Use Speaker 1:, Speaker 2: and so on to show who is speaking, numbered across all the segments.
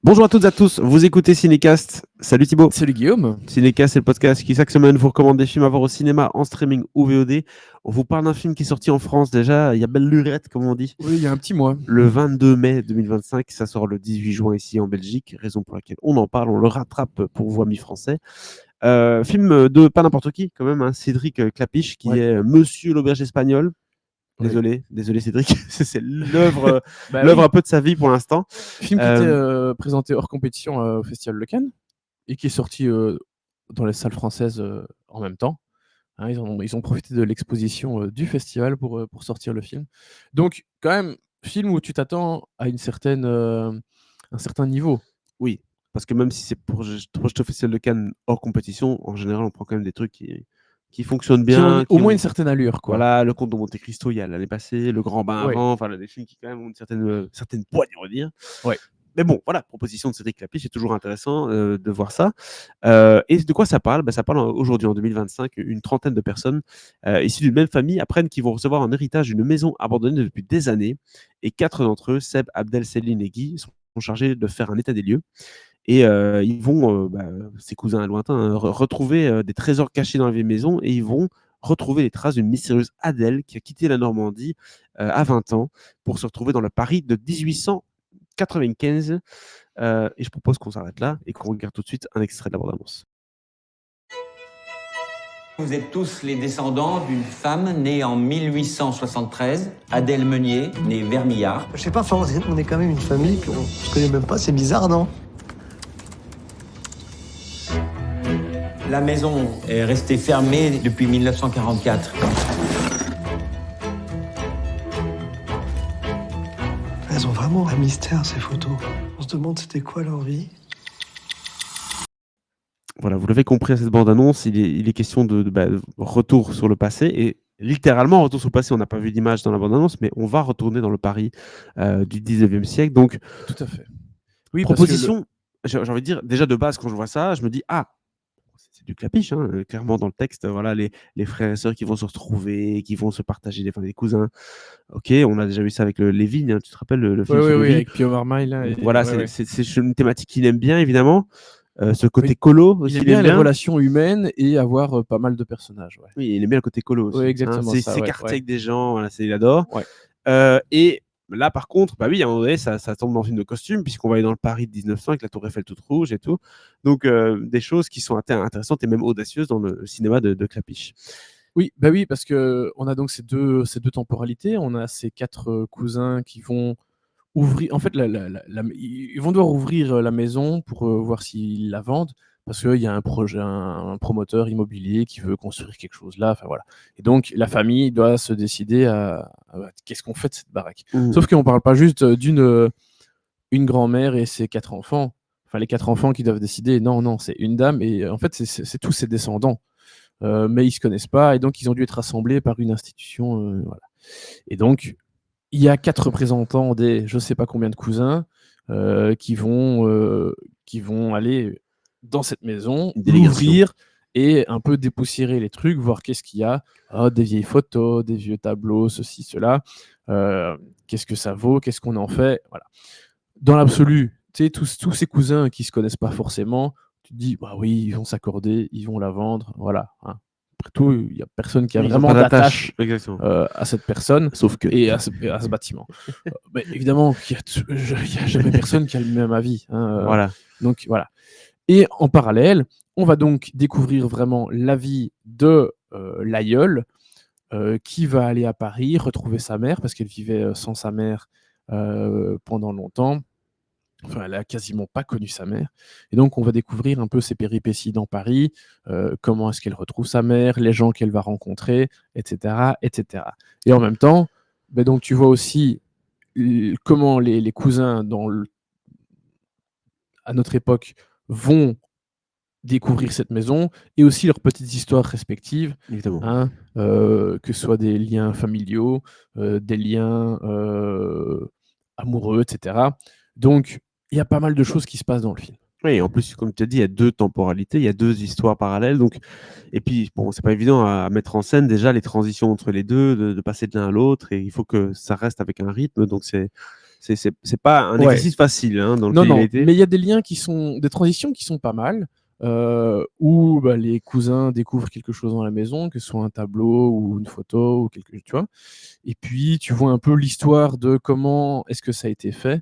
Speaker 1: Bonjour à toutes et à tous, vous écoutez Cinécast. Salut Thibaut.
Speaker 2: Salut Guillaume.
Speaker 1: Cinécast, c'est le podcast qui chaque semaine vous recommande des films à voir au cinéma, en streaming ou VOD. On vous parle d'un film qui est sorti en France déjà, il y a belle lurette comme on dit.
Speaker 2: Oui, il y a un petit mois.
Speaker 1: Le 22 mai 2025, ça sort le 18 juin ici en Belgique, raison pour laquelle on en parle, on le rattrape pour vous amis français. Film de pas n'importe qui quand même, hein, Cédric Clapiche qui est Monsieur l'auberge espagnol. Désolé Cédric, c'est l'œuvre un peu de sa vie pour l'instant.
Speaker 2: Film qui était présenté hors compétition au Festival de Cannes et qui est sorti dans les salles françaises en même temps. Hein, ils ont profité de l'exposition du festival pour sortir le film. Donc quand même, film où tu t'attends à un certain niveau.
Speaker 1: Oui, parce que même si c'est pour projeté au Festival de Cannes hors compétition, en général, on prend quand même des trucs qui fonctionnent
Speaker 2: Qui ont
Speaker 1: bien.
Speaker 2: au moins une certaine allure, quoi.
Speaker 1: Voilà, Le Comte de Monte Cristo, il y a l'année passée, Le Grand Bain
Speaker 2: Ouais.
Speaker 1: avant, enfin, des films qui quand même ont une certaine poigne, on va dire.
Speaker 2: Ouais.
Speaker 1: Mais bon, voilà, proposition de Cédric Clapiche, c'est toujours intéressant de voir ça. Et de quoi ça parle? Ça parle aujourd'hui, en 2025, une trentaine de personnes issues d'une même famille apprennent qu'ils vont recevoir en héritage une maison abandonnée depuis des années. Et 4 d'entre eux, Seb, Abdel, Céline et Guy, sont chargés de faire un état des lieux. Et ils vont, ses cousins lointains, retrouver des trésors cachés dans la vieille maison, et ils vont retrouver les traces d'une mystérieuse Adèle qui a quitté la Normandie à 20 ans pour se retrouver dans le Paris de 1895. Et je propose qu'on s'arrête là et qu'on regarde tout de suite un extrait de la bande-annonce.
Speaker 3: Vous êtes tous les descendants d'une femme née en 1873, Adèle Meunier, née Vermillard.
Speaker 4: Je sais pas, on est quand même une famille qu'on se connaît même pas, c'est bizarre, non?
Speaker 3: La maison est restée fermée depuis 1944.
Speaker 4: Elles ont vraiment un mystère, ces photos. On se demande c'était quoi leur vie.
Speaker 1: Voilà, vous l'avez compris à cette bande-annonce, il est question de retour sur le passé, et littéralement retour sur le passé. On n'a pas vu d'image dans la bande-annonce, mais on va retourner dans le Paris du 19e siècle. Donc,
Speaker 2: Tout à fait. Oui,
Speaker 1: proposition, j'ai envie de dire, déjà de base, quand je vois ça, je me dis, c'est du Clapiche, hein, clairement dans le texte, voilà, les frères et sœurs qui vont se retrouver, qui vont se partager des cousins. Ok, on a déjà vu ça avec les Vignes, hein, tu te rappelles le film sur les Vignes.
Speaker 2: avec Pio Marmaille. Là,
Speaker 1: voilà, c'est une thématique qu'il aime bien, évidemment. Ce côté colo aussi.
Speaker 2: Il aime bien les relations humaines et avoir pas mal de personnages. Ouais.
Speaker 1: Oui, il aime bien le côté colo aussi.
Speaker 2: Oui, exactement.
Speaker 1: C'est s'écarter avec des gens, voilà, il adore.
Speaker 2: Ouais.
Speaker 1: Et là, par contre, bah oui, à un moment donné, ça tombe dans un film de costume, puisqu'on va aller dans le Paris de 1900 avec la Tour Eiffel toute rouge et tout. Donc, des choses qui sont intéressantes et même audacieuses dans le cinéma de Clapiche.
Speaker 2: Oui, parce qu'on a donc ces deux temporalités. On a ces 4 cousins qui vont ouvrir. En fait, ils vont devoir ouvrir la maison pour voir s'ils la vendent, parce qu'il y a un projet, un promoteur immobilier qui veut construire quelque chose là. Enfin voilà. Et donc la famille doit se décider à qu'est-ce qu'on fait de cette baraque. Sauf qu'on ne parle pas juste d'une grand-mère et ses 4 enfants. Enfin, les 4 enfants qui doivent décider. Non, c'est une dame, et en fait c'est tous ses descendants. Mais ils se connaissent pas, et donc ils ont dû être rassemblés par une institution. Voilà. Et donc il y a 4 représentants des je sais pas combien de cousins qui vont aller dans cette maison, l'ouvrir et un peu dépoussiérer les trucs, voir qu'est-ce qu'il y a. Des vieilles photos, des vieux tableaux, ceci, cela. Qu'est-ce que ça vaut? Qu'est-ce qu'on en fait? Voilà. Dans l'absolu, tu sais, tous ces cousins qui se connaissent pas forcément, tu te dis, bah oui, ils vont s'accorder, ils vont la vendre, voilà. Hein. Après tout, il n'y a personne qui a vraiment d'attache à cette personne,
Speaker 1: sauf que
Speaker 2: et à ce bâtiment. Mais évidemment, il n'y a jamais personne qui a le même avis. Hein.
Speaker 1: Voilà.
Speaker 2: Donc voilà. Et en parallèle, on va donc découvrir vraiment la vie de l'aïeul qui va aller à Paris retrouver sa mère, parce qu'elle vivait sans sa mère pendant longtemps. Enfin, elle a quasiment pas connu sa mère. Et donc, on va découvrir un peu ses péripéties dans Paris, comment est-ce qu'elle retrouve sa mère, les gens qu'elle va rencontrer, etc., etc. Et en même temps, donc, tu vois aussi comment les cousins à notre époque vont découvrir cette maison, et aussi leurs petites histoires respectives, hein, que ce soit des liens familiaux, des liens amoureux, etc. Donc, il y a pas mal de choses qui se passent dans le film.
Speaker 1: Oui, en plus, comme tu as dit, il y a 2 temporalités, il y a 2 histoires parallèles. Donc, et puis, bon, c'est pas évident à mettre en scène déjà les transitions entre les deux, de passer de l'un à l'autre, et il faut que ça reste avec un rythme. Donc, c'est pas un
Speaker 2: Ouais.
Speaker 1: exercice facile hein, dans
Speaker 2: Non,
Speaker 1: lequel il a
Speaker 2: non,
Speaker 1: été.
Speaker 2: mais il y a des liens des transitions qui sont pas mal, où bah, les cousins découvrent quelque chose dans la maison, que ce soit un tableau ou une photo ou quelque chose, tu vois. Et puis tu vois un peu l'histoire de comment est-ce que ça a été fait.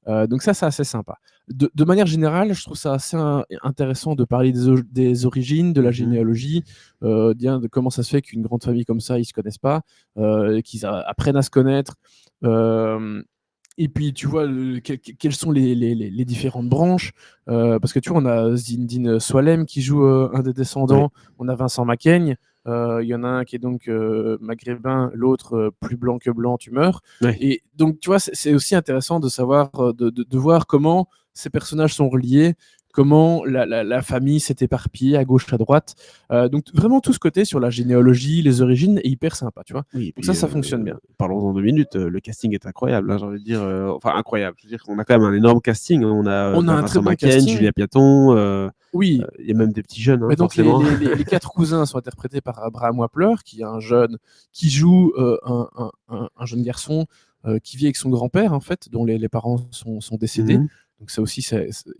Speaker 2: Donc ça, c'est assez sympa. De manière générale, je trouve ça assez intéressant de parler des origines, de la généalogie, de comment ça se fait qu'une grande famille comme ça, ils se connaissent pas, qu'ils apprennent à se connaître. Et puis, tu vois, quelles sont les différentes branches. Parce que tu vois, on a Zindine Swalem qui joue un des descendants. On a Vincent Macaigne. Il y en a un qui est donc maghrébin, l'autre plus blanc que blanc, tu meurs.
Speaker 1: Ouais.
Speaker 2: Et donc, tu vois, c'est aussi intéressant de savoir, de voir comment ces personnages sont reliés, comment la famille s'est éparpillée à gauche, à droite. Donc, vraiment, tout ce côté sur la généalogie, les origines est hyper sympa, tu vois.
Speaker 1: Oui,
Speaker 2: Donc ça fonctionne bien.
Speaker 1: Parlons-en 2 minutes. Le casting est incroyable. Hein, j'ai envie de dire, enfin incroyable. Je veux dire qu'on a quand même un énorme casting. Hein. On a
Speaker 2: On a un
Speaker 1: Vincent
Speaker 2: très bon
Speaker 1: Macaigne,
Speaker 2: casting.
Speaker 1: Julia Piaton.
Speaker 2: Oui.
Speaker 1: Il y a même des petits jeunes, hein,
Speaker 2: Mais donc
Speaker 1: forcément.
Speaker 2: les 4 cousins sont interprétés par Abraham Wappler, qui est un jeune qui joue un jeune garçon qui vit avec son grand-père, en fait, dont les parents sont décédés.
Speaker 1: Mhm.
Speaker 2: Donc ça aussi,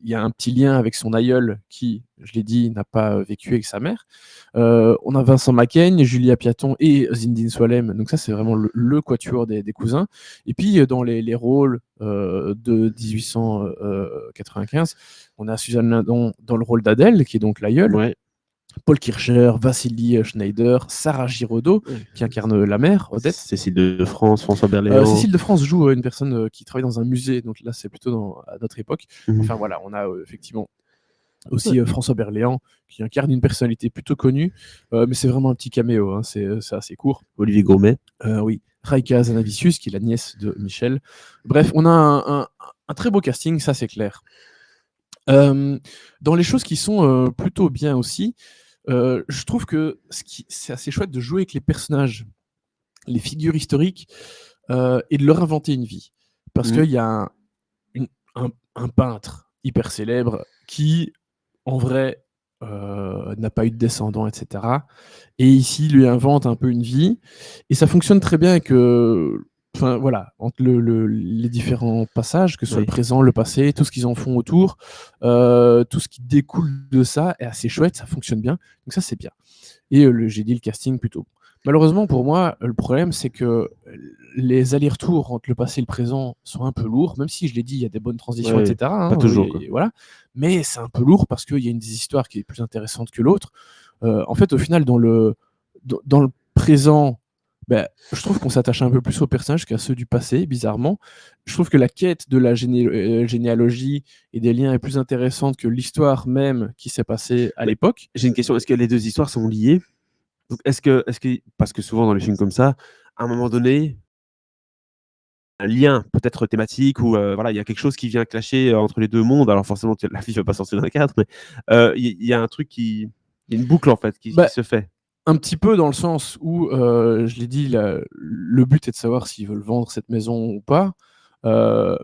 Speaker 2: il y a un petit lien avec son aïeul qui, je l'ai dit, n'a pas vécu avec sa mère. On a Vincent Macaigne, Julia Piaton et Zindine Swalem. Donc ça, c'est vraiment le quatuor des cousins. Et puis, dans les rôles de 1895, on a Suzanne Lindon dans le rôle d'Adèle, qui est donc l'aïeul.
Speaker 1: Ouais.
Speaker 2: Paul Kircher, Vassili Schneider, Sarah Giraudot, qui incarne la mère, Odette.
Speaker 1: Cécile de France, François Berléand.
Speaker 2: Cécile de France joue une personne qui travaille dans un musée, donc là c'est plutôt à notre époque.
Speaker 1: Mhm.
Speaker 2: Enfin voilà, on a effectivement aussi François Berléand qui incarne une personnalité plutôt connue, mais c'est vraiment un petit caméo, hein, c'est assez court.
Speaker 1: Olivier Gourmet.
Speaker 2: Oui, Raika Zanavicius, qui est la nièce de Michel. Bref, on a un très beau casting, ça c'est clair. Dans les choses qui sont plutôt bien aussi, je trouve que c'est assez chouette de jouer avec les personnages, les figures historiques, et de leur inventer une vie. Parce qu'il y a un peintre hyper célèbre qui, en vrai, n'a pas eu de descendants, etc. Et ici, lui invente un peu une vie. Et ça fonctionne très bien avec... Enfin voilà, entre les différents passages, que ce soit le présent, le passé, tout ce qu'ils en font autour, tout ce qui découle de ça est assez chouette, ça fonctionne bien. Donc ça, c'est bien. Et j'ai dit le casting plutôt. Malheureusement, pour moi, le problème, c'est que les allers-retours entre le passé et le présent sont un peu lourds, même si, je l'ai dit, il y a des bonnes transitions, etc.
Speaker 1: Pas toujours.
Speaker 2: Voilà. Mais c'est un peu lourd parce qu'il y a une des histoires qui est plus intéressante que l'autre. En fait, au final, dans le présent, je trouve qu'on s'attache un peu plus aux personnages qu'à ceux du passé, bizarrement. Je trouve que la quête de la généalogie et des liens est plus intéressante que l'histoire même qui s'est passée à l'époque.
Speaker 1: J'ai une question, est-ce que les deux histoires sont liées? Donc, est-ce que, parce que souvent dans les films comme ça, à un moment donné, un lien peut-être thématique ou voilà, il y a quelque chose qui vient clasher entre les deux mondes. Alors forcément, la fille ne va pas sortir d'un cadre, mais il y a un truc il y a une boucle en fait qui se fait.
Speaker 2: Un petit peu dans le sens où, je l'ai dit, le but est de savoir s'ils veulent vendre cette maison ou pas.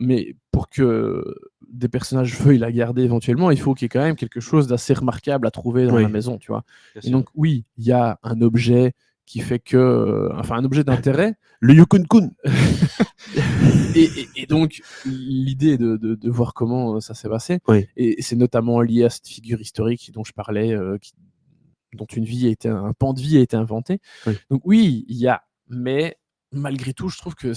Speaker 2: Mais pour que des personnages veuillent la garder éventuellement, il faut qu'il y ait quand même quelque chose d'assez remarquable à trouver dans la maison, tu vois. Et donc, oui, il y a un objet qui fait que... enfin, un objet d'intérêt.
Speaker 1: Le Yukon-kun.
Speaker 2: et donc, l'idée est de voir comment ça s'est passé. Et c'est notamment lié à cette figure historique dont je parlais, dont un pan de vie a été inventé. Donc oui, il y a, mais malgré tout, je trouve que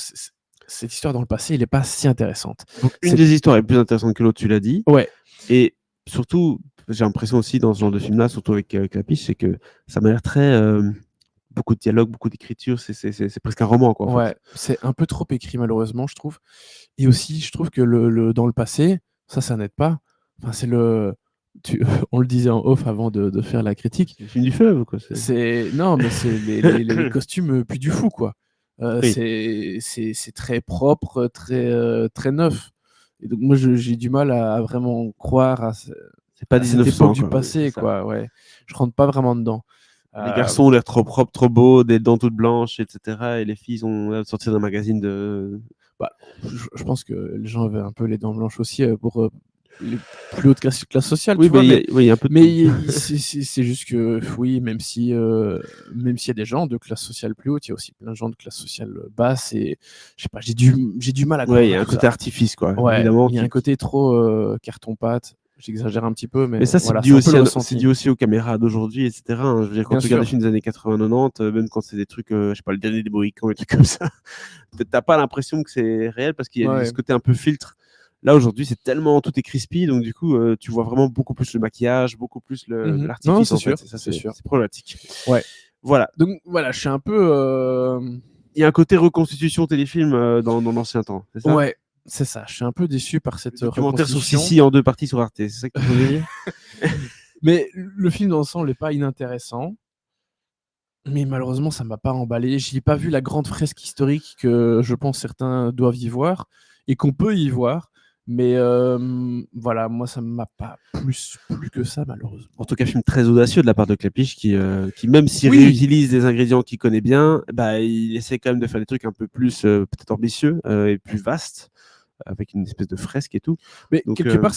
Speaker 2: cette histoire dans le passé, elle n'est pas si intéressante.
Speaker 1: Donc, une des histoires est plus intéressante que l'autre, tu l'as dit.
Speaker 2: Ouais.
Speaker 1: Et surtout, j'ai l'impression aussi dans ce genre de film-là, surtout avec Clapiche, c'est que ça m'a l'air très... beaucoup de dialogue, beaucoup d'écriture, c'est presque un roman, quoi. En fait.
Speaker 2: C'est un peu trop écrit, malheureusement, je trouve. Et aussi, je trouve que dans le passé, ça n'aide pas. Enfin, c'est on le disait en off avant de faire la critique.
Speaker 1: C'est le film du fleuve, quoi.
Speaker 2: Non, mais c'est les costumes puis du fou, quoi. C'est très propre, très neuf. Et donc moi, j'ai du mal à vraiment croire à
Speaker 1: c'est pas 1900,
Speaker 2: cette époque du
Speaker 1: quoi,
Speaker 2: passé, quoi. Ouais. Je rentre pas vraiment dedans.
Speaker 1: Les garçons ont l'air trop propres, trop beaux, des dents toutes blanches, etc. Et les filles ont l'air de sortir d'un magazine de...
Speaker 2: Je pense que les gens avaient un peu les dents blanches aussi pour les plus hautes classes sociales,
Speaker 1: Oui,
Speaker 2: tu vois,
Speaker 1: mais il y a un peu de
Speaker 2: mais
Speaker 1: tout.
Speaker 2: c'est juste que, oui, même s'il y a des gens de classe sociale plus haute, il y a aussi plein de gens de classe sociale basse et je sais pas, j'ai du mal à
Speaker 1: Ouais, il y
Speaker 2: croire
Speaker 1: a
Speaker 2: à
Speaker 1: un
Speaker 2: tout
Speaker 1: côté
Speaker 2: ça.
Speaker 1: artifice, quoi,
Speaker 2: Ouais,
Speaker 1: évidemment.
Speaker 2: il y a un côté trop carton-pâte. J'exagère un petit peu, mais
Speaker 1: Mais ça,
Speaker 2: voilà, c'est un peu le ressenti.
Speaker 1: dû aussi aux caméras d'aujourd'hui, et cetera, hein. Je veux dire, quand
Speaker 2: Bien
Speaker 1: tu regardes des
Speaker 2: sûr.
Speaker 1: films des années 80-90, même quand c'est des trucs, je sais pas, Le Dernier des Mohicans, des trucs comme ça, peut-être tu pas l'impression que c'est réel parce qu'il y a
Speaker 2: Ouais.
Speaker 1: ce côté un peu filtre. Là, aujourd'hui, c'est tellement tout est crispy, donc du coup, tu vois vraiment beaucoup plus le maquillage, beaucoup plus
Speaker 2: Non,
Speaker 1: l'artifice,
Speaker 2: c'est
Speaker 1: en fait.
Speaker 2: sûr,
Speaker 1: Et ça,
Speaker 2: c'est sûr.
Speaker 1: c'est problématique.
Speaker 2: Ouais.
Speaker 1: Voilà.
Speaker 2: Donc voilà, je suis un peu
Speaker 1: Il y a un côté reconstitution téléfilm dans l'ancien temps, c'est ça?
Speaker 2: ouais, c'est ça. Je suis un peu déçu par cette
Speaker 1: Le documentaire sur
Speaker 2: reconstitution.
Speaker 1: Sissi en 2 parties sur Arte, c'est ça que tu veux dire?
Speaker 2: Mais le film d'ensemble n'est pas inintéressant. Mais malheureusement, ça m'a pas emballé. J'y ai pas vu la grande fresque historique que je pense certains doivent y voir et qu'on peut y voir. Mais voilà, moi, ça m'a pas plus plu que ça, malheureusement.
Speaker 1: En tout cas, film très audacieux de la part de Clapiche qui même s'il
Speaker 2: Oui.
Speaker 1: réutilise des ingrédients qu'il connaît bien, bah, il essaie quand même de faire des trucs un peu plus peut-être ambitieux et plus vastes, avec une espèce de fresque et tout.
Speaker 2: Mais
Speaker 1: Donc,
Speaker 2: quelque part,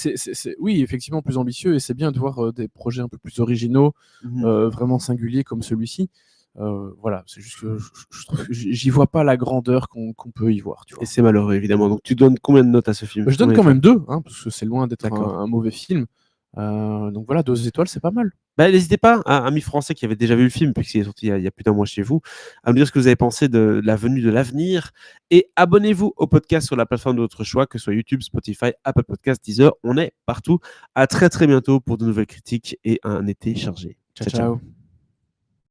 Speaker 2: oui, effectivement, plus ambitieux et c'est bien de voir des projets un peu plus originaux, vraiment singuliers comme celui-ci. Voilà, c'est juste que je trouve que j'y vois pas la grandeur qu'on peut y voir, tu vois.
Speaker 1: et c'est malheureux, évidemment. Donc, tu donnes combien de notes à ce film?
Speaker 2: Je donne
Speaker 1: Combien
Speaker 2: quand même
Speaker 1: d'étoiles?
Speaker 2: 2, hein, parce que c'est loin d'être
Speaker 1: D'accord.
Speaker 2: un mauvais film. Donc voilà, 2 étoiles, c'est pas mal.
Speaker 1: Bah, n'hésitez pas, hein, amis français qui avaient déjà vu le film, puisqu'il est sorti il y a plus d'un mois chez vous, à me dire ce que vous avez pensé de la venue de l'avenir. Et abonnez-vous au podcast sur la plateforme de votre choix, que ce soit YouTube, Spotify, Apple Podcasts, Deezer. On est partout. À très très bientôt pour de nouvelles critiques et un été chargé.
Speaker 2: Ciao, ciao.